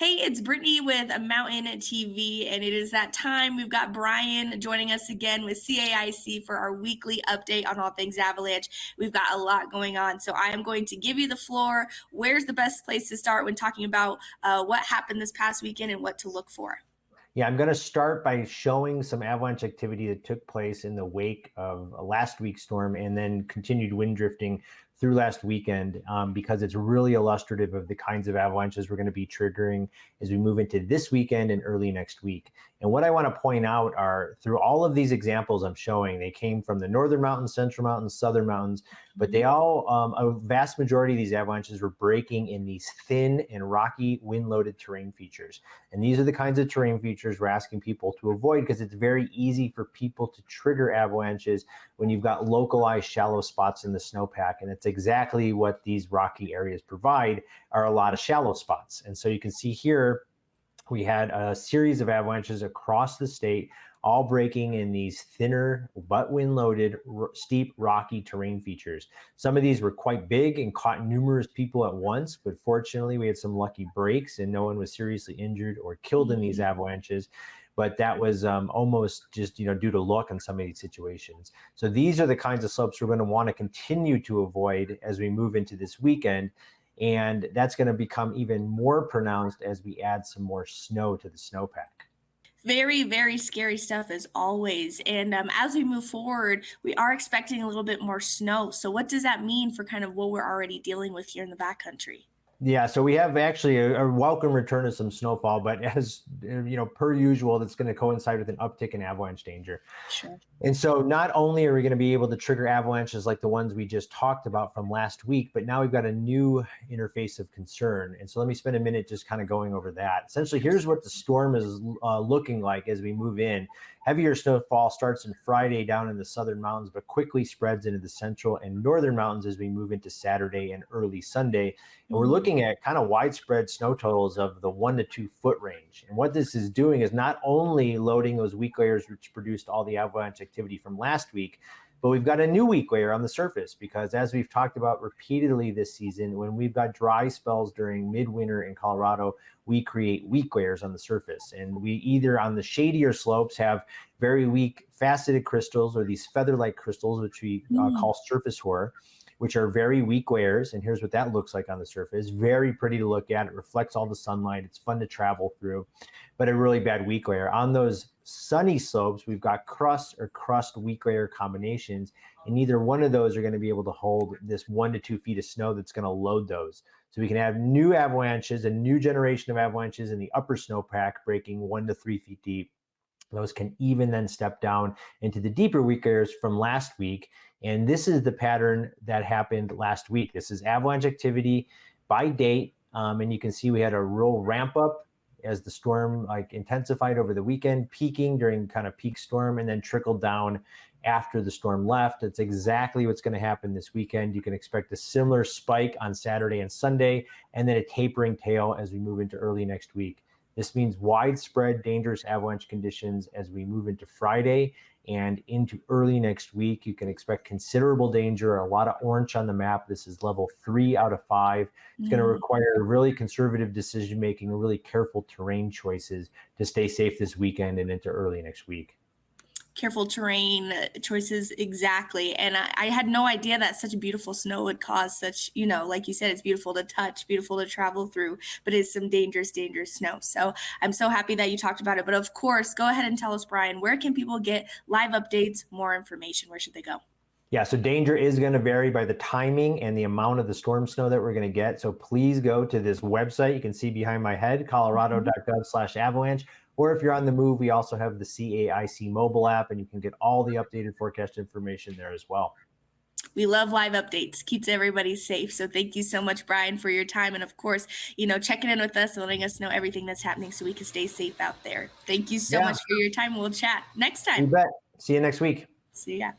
Hey, it's Brittany with Mountain TV, and it is that time. We've got Brian joining us again with CAIC for our weekly update on all things Avalanche. We've got a lot going on, so I am going to give you the floor. Where's the best place to start when talking about what happened this past weekend and what to look for? Yeah, I'm going to start by showing some avalanche activity that took place in the wake of last week's storm and then continued wind drifting through last weekend because it's really illustrative of the kinds of avalanches we're going to be triggering as we move into this weekend and early next week. And what I want to point out are through all of these examples I'm showing, they came from the northern mountains, central mountains, southern mountains, but they all, a vast majority of these avalanches were breaking in these thin and rocky wind-loaded terrain features. And these are the kinds of terrain features we're asking people to avoid because it's very easy for people to trigger avalanches when you've got localized shallow spots in the snowpack. And it's exactly what these rocky areas provide, are a lot of shallow spots. And so you can see here, we had a series of avalanches across the state, all breaking in these thinner but wind-loaded, steep, rocky terrain features. Some of these were quite big and caught numerous people at once, but fortunately we had some lucky breaks and no one was seriously injured or killed in these avalanches. But that was almost just due to luck in some of these situations. So these are the kinds of slopes we're going to want to continue to avoid as we move into this weekend. And that's going to become even more pronounced as we add some more snow to the snowpack. Very, very scary stuff as always. And as we move forward, we are expecting a little bit more snow. So what does that mean for kind of what we're already dealing with here in the backcountry? Yeah, so we have actually a welcome return of some snowfall, but as per usual, that's going to coincide with an uptick in avalanche danger. Sure. And so not only are we going to be able to trigger avalanches like the ones we just talked about from last week, but now we've got a new interface of concern. And so let me spend a minute just kind of going over that. Essentially, here's what the storm is looking like as we move in. Heavier snowfall starts on Friday down in the southern mountains, but quickly spreads into the central and northern mountains as we move into Saturday and early Sunday. And we're looking at kind of widespread snow totals of the 1 to 2 foot range. And what this is doing is not only loading those weak layers which produced all the avalanche activity from last week, but we've got a new weak layer on the surface because as we've talked about repeatedly this season, when we've got dry spells during midwinter in Colorado, we create weak layers on the surface. And we either on the shadier slopes have very weak faceted crystals or these feather-like crystals, which we call surface hoar, which are very weak layers. And here's what that looks like on the surface. Very pretty to look at. It reflects all the sunlight. It's fun to travel through, but a really bad weak layer. On those sunny slopes, we've got crust or crust weak layer combinations, and neither one of those are going to be able to hold this 1 to 2 feet of snow that's going to load those. So we can have new avalanches, a new generation of avalanches in the upper snowpack breaking 1 to 3 feet deep. Those can even then step down into the deeper weak layers from last week. And this is the pattern that happened last week. This is avalanche activity by date. And you can see we had a real ramp up as the storm intensified over the weekend, peaking during kind of peak storm, and then trickled down after the storm left. It's exactly what's going to happen this weekend. You can expect a similar spike on Saturday and Sunday, and then a tapering tail as we move into early next week. This means widespread dangerous avalanche conditions as we move into Friday and into early next week. You can expect considerable danger, a lot of orange on the map. This is level 3 out of 5. It's going to require really conservative decision-making and really careful terrain choices to stay safe this weekend and into early next week. Careful terrain choices, exactly. And I had no idea that such beautiful snow would cause such, like you said, it's beautiful to touch, beautiful to travel through, but it's some dangerous snow. So I'm so happy that you talked about it. But of course, go ahead and tell us, Brian, where can people get live updates, more information? Where should they go? Yeah, so danger is going to vary by the timing and the amount of the storm snow that we're going to get. So please go to this website. You can see behind my head, colorado.gov/avalanche. Or if you're on the move, we also have the CAIC mobile app, and you can get all the updated forecast information there as well. We love live updates. Keeps everybody safe. So thank you so much, Brian, for your time. And of course, checking in with us and letting us know everything that's happening so we can stay safe out there. Thank you so much for your time. We'll chat next time. You bet. See you next week. See ya.